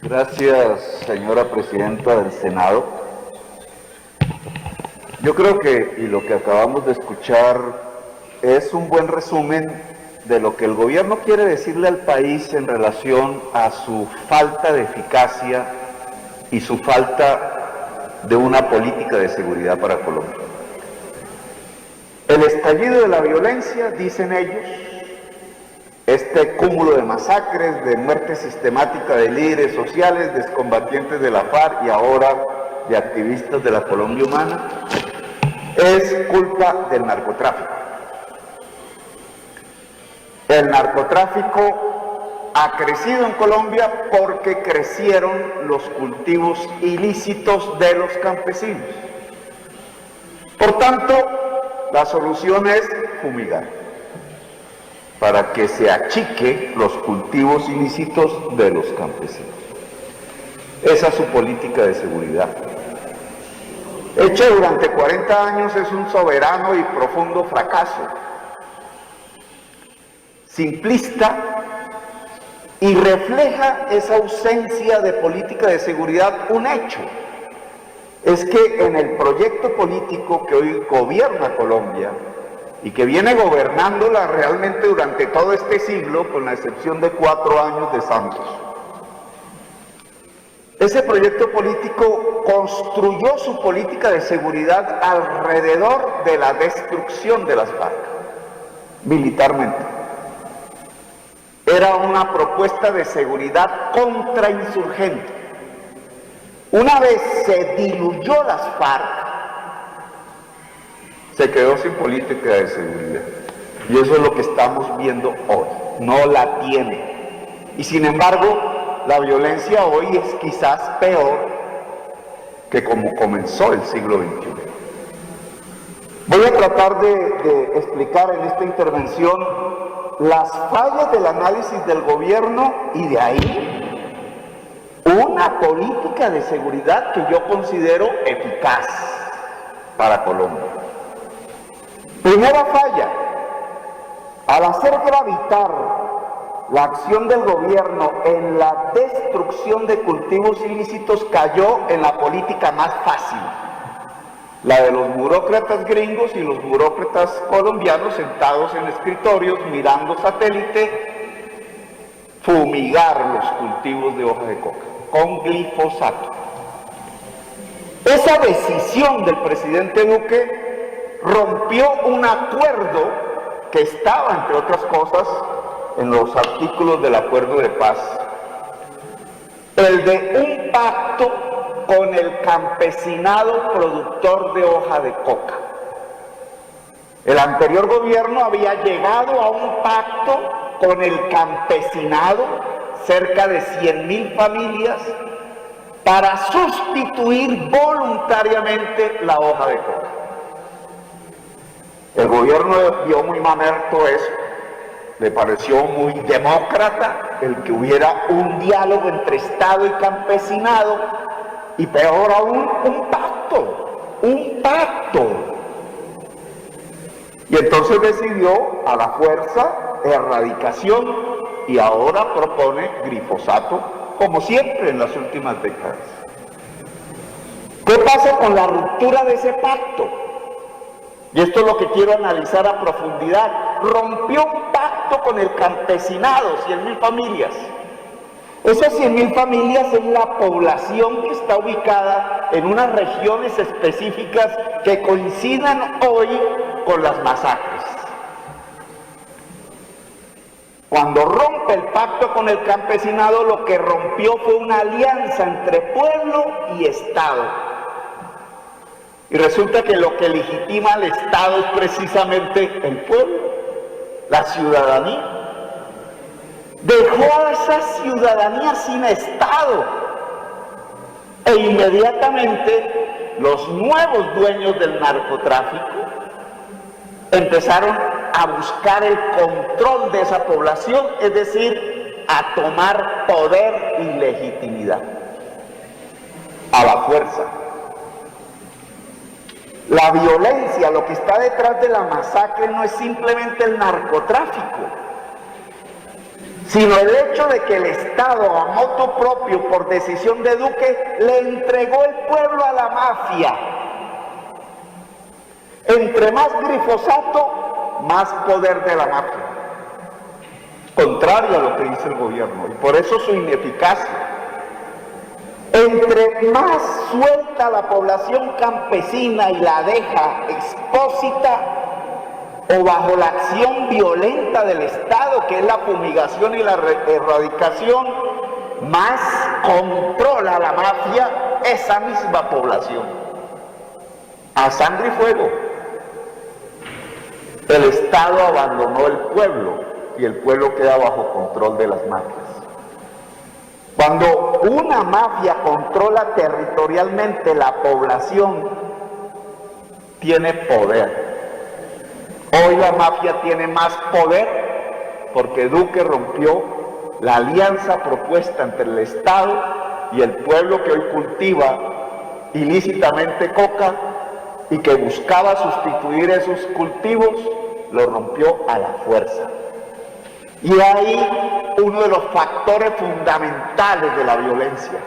Gracias, señora presidenta del Senado. Yo creo que, y lo que acabamos de escuchar, es un buen resumen de lo que el gobierno quiere decirle al país en relación a su falta de eficacia y su falta de una política de seguridad para Colombia. El estallido de la violencia, dicen ellos, este cúmulo de masacres, de muerte sistemática de líderes sociales, de excombatientes de la FARC y ahora de activistas de la Colombia Humana, es culpa del narcotráfico. El narcotráfico ha crecido en Colombia porque crecieron los cultivos ilícitos de los campesinos. Por tanto, la solución es fumigar, para que se achique los cultivos ilícitos de los campesinos. Esa es su política de seguridad. Hecha durante 40 años, es un soberano y profundo fracaso. Simplista, y refleja esa ausencia de política de seguridad un hecho. Es que en el proyecto político que hoy gobierna Colombia, y que viene gobernándola realmente durante todo este siglo, con la excepción de 4 años de Santos, ese proyecto político construyó su política de seguridad alrededor de la destrucción de las FARC, militarmente. Era una propuesta de seguridad contrainsurgente. Una vez se diluyó las FARC, se quedó sin política de seguridad. Y eso es lo que estamos viendo hoy. No la tiene. Y sin embargo, la violencia hoy es quizás peor que como comenzó el siglo XXI. Voy a tratar de explicar en esta intervención las fallas del análisis del gobierno y de ahí una política de seguridad que yo considero eficaz para Colombia. Primera falla: al hacer gravitar la acción del gobierno en la destrucción de cultivos ilícitos, cayó en la política más fácil, la de los burócratas gringos y los burócratas colombianos sentados en escritorios mirando satélite, fumigar los cultivos de hoja de coca con glifosato. Esa decisión del presidente Duque rompió un acuerdo que estaba, entre otras cosas, en los artículos del acuerdo de paz, el de un pacto con el campesinado productor de hoja de coca. El anterior gobierno había llegado a un pacto con el campesinado, cerca de 100.000 familias, para sustituir voluntariamente la hoja de coca. El gobierno vio muy mamerto eso, le pareció muy demócrata el que hubiera un diálogo entre Estado y campesinado, y peor aún, un pacto. Y entonces decidió a la fuerza erradicación y ahora propone glifosato, como siempre en las últimas décadas. ¿Qué pasa con la ruptura de ese pacto? Y esto es lo que quiero analizar a profundidad. Rompió un pacto con el campesinado, 100.000 familias. Esas 100.000 familias es la población que está ubicada en unas regiones específicas que coincidan hoy con las masacres. Cuando rompe el pacto con el campesinado, lo que rompió fue una alianza entre pueblo y Estado. Y resulta que lo que legitima al Estado es precisamente el pueblo, la ciudadanía. Dejó a esa ciudadanía sin Estado. E inmediatamente los nuevos dueños del narcotráfico empezaron a buscar el control de esa población, es decir, a tomar poder y legitimidad a la fuerza. La violencia, lo que está detrás de la masacre, no es simplemente el narcotráfico, sino el hecho de que el Estado, a motu propio, por decisión de Duque, le entregó el pueblo a la mafia. Entre más glifosato, más poder de la mafia. Contrario a lo que dice el gobierno, y por eso su ineficacia. Entre más suelta la población campesina y la deja expósita o bajo la acción violenta del Estado, que es la fumigación y la erradicación, más controla la mafia esa misma población. A sangre y fuego. El Estado abandonó el pueblo y el pueblo queda bajo control de las mafias. Cuando una mafia controla territorialmente la población, tiene poder. Hoy la mafia tiene más poder porque Duque rompió la alianza propuesta entre el Estado y el pueblo que hoy cultiva ilícitamente coca y que buscaba sustituir esos cultivos, lo rompió a la fuerza. Y ahí uno de los factores fundamentales de la violencia.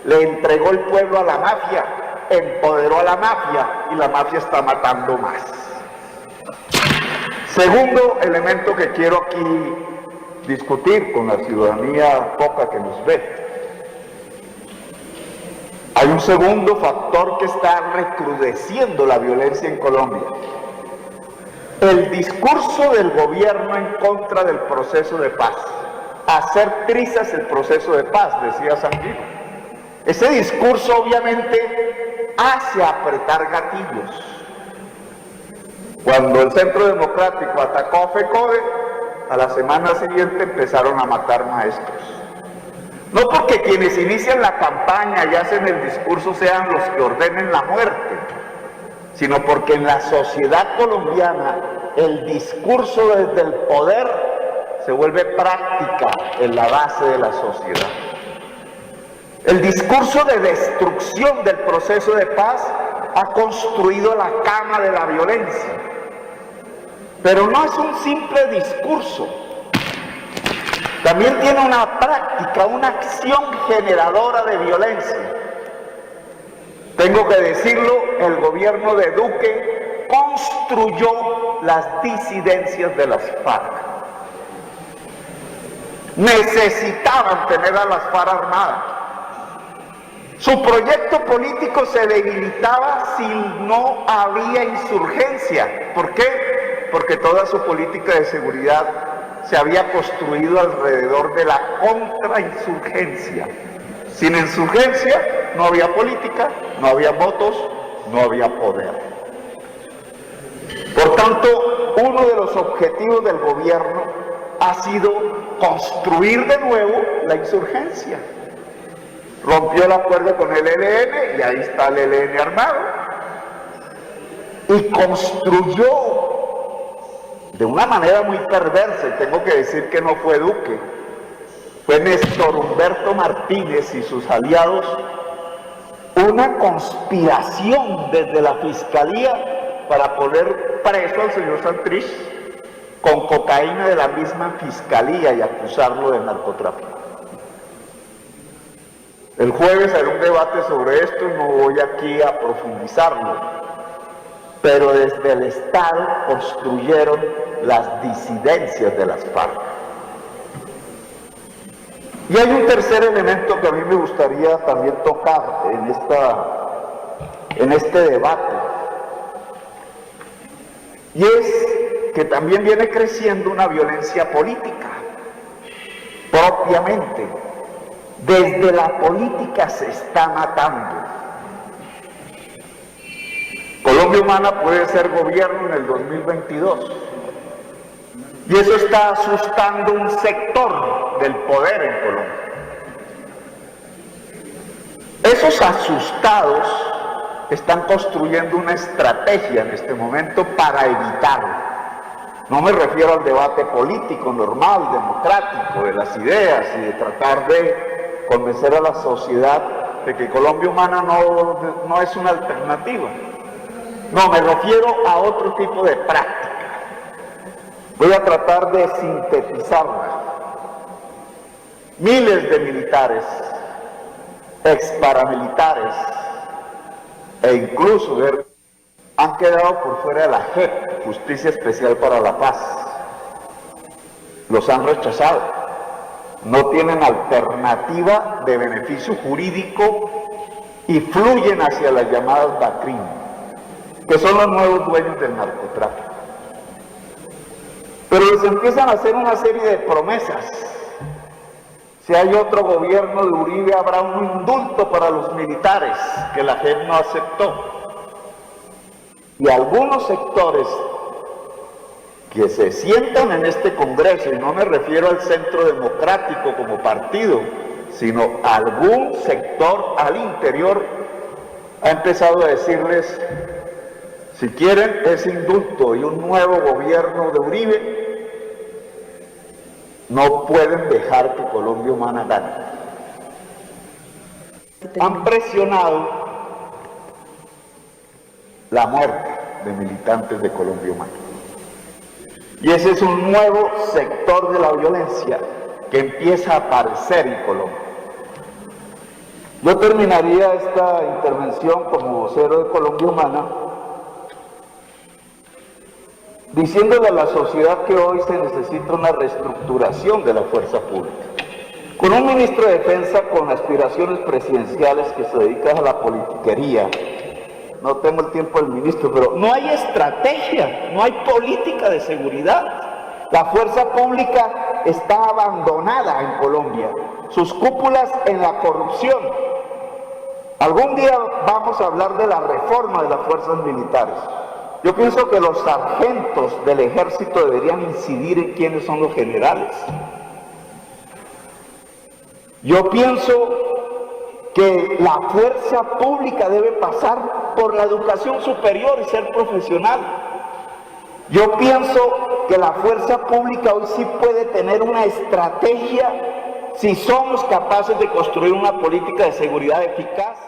Le entregó el pueblo a la mafia, empoderó a la mafia y la mafia está matando más. Segundo elemento que quiero aquí discutir con la ciudadanía poca que nos ve. Hay un segundo factor que está recrudeciendo la violencia en Colombia. El discurso del gobierno en contra del proceso de paz. Hacer trizas el proceso de paz, decía Sanguino. Ese discurso obviamente hace apretar gatillos. Cuando el Centro Democrático atacó a FECODE, a la semana siguiente empezaron a matar maestros. No porque quienes inician la campaña y hacen el discurso sean los que ordenen la muerte, sino porque en la sociedad colombiana el discurso desde el poder se vuelve práctica en la base de la sociedad. El discurso de destrucción del proceso de paz ha construido la cama de la violencia. Pero no es un simple discurso, también tiene una práctica, una acción generadora de violencia. Tengo que decirlo, el gobierno de Duque construyó las disidencias de las FARC. Necesitaban tener a las FARC armadas. Su proyecto político se debilitaba si no había insurgencia. ¿Por qué? Porque toda su política de seguridad se había construido alrededor de la contrainsurgencia. Sin insurgencia no había política, no había votos, no había poder. Por tanto, uno de los objetivos del gobierno ha sido construir de nuevo la insurgencia. Rompió el acuerdo con el ELN y ahí está el ELN armado. Y construyó de una manera muy perversa, y tengo que decir que no fue Duque, fue Néstor Humberto Martínez y sus aliados, una conspiración desde la Fiscalía para poner preso al señor Santrich con cocaína de la misma Fiscalía y acusarlo de narcotráfico. El jueves haré un debate sobre esto, no voy aquí a profundizarlo, pero desde el Estado construyeron las disidencias de las FARC. Y hay un tercer elemento que a mí me gustaría también tocar en este debate, y es que también viene creciendo una violencia política, propiamente. Desde la política se está matando. Colombia Humana puede ser gobierno en el 2022. Y eso está asustando un sector del poder en Colombia. Esos asustados están construyendo una estrategia en este momento para evitarlo. No me refiero al debate político normal, democrático, de las ideas y de tratar de convencer a la sociedad de que Colombia Humana no es una alternativa. No, me refiero a otro tipo de práctica. Voy a tratar de sintetizarla. Miles de militares, ex paramilitares e incluso han quedado por fuera de la JEP, Justicia Especial para la Paz. Los han rechazado. No tienen alternativa de beneficio jurídico y fluyen hacia las llamadas BACRIM, que son los nuevos dueños del narcotráfico. Pero les empiezan a hacer una serie de promesas. Si hay otro gobierno de Uribe, habrá un indulto para los militares, que la JEP no aceptó. Y algunos sectores que se sientan en este Congreso, y no me refiero al Centro Democrático como partido, sino algún sector al interior, ha empezado a decirles, si quieren ese indulto y un nuevo gobierno de Uribe, no pueden dejar que Colombia Humana gane. Han presionado la muerte de militantes de Colombia Humana. Y ese es un nuevo sector de la violencia que empieza a aparecer en Colombia. Yo terminaría esta intervención como vocero de Colombia Humana diciéndole a la sociedad que hoy se necesita una reestructuración de la fuerza pública. Con un ministro de Defensa con aspiraciones presidenciales que se dedica a la politiquería, no tengo el tiempo del ministro, pero no hay estrategia, no hay política de seguridad. La fuerza pública está abandonada en Colombia, sus cúpulas en la corrupción. Algún día vamos a hablar de la reforma de las fuerzas militares. Yo pienso que los sargentos del ejército deberían incidir en quiénes son los generales. Yo pienso que la fuerza pública debe pasar por la educación superior y ser profesional. Yo pienso que la fuerza pública hoy sí puede tener una estrategia si somos capaces de construir una política de seguridad eficaz.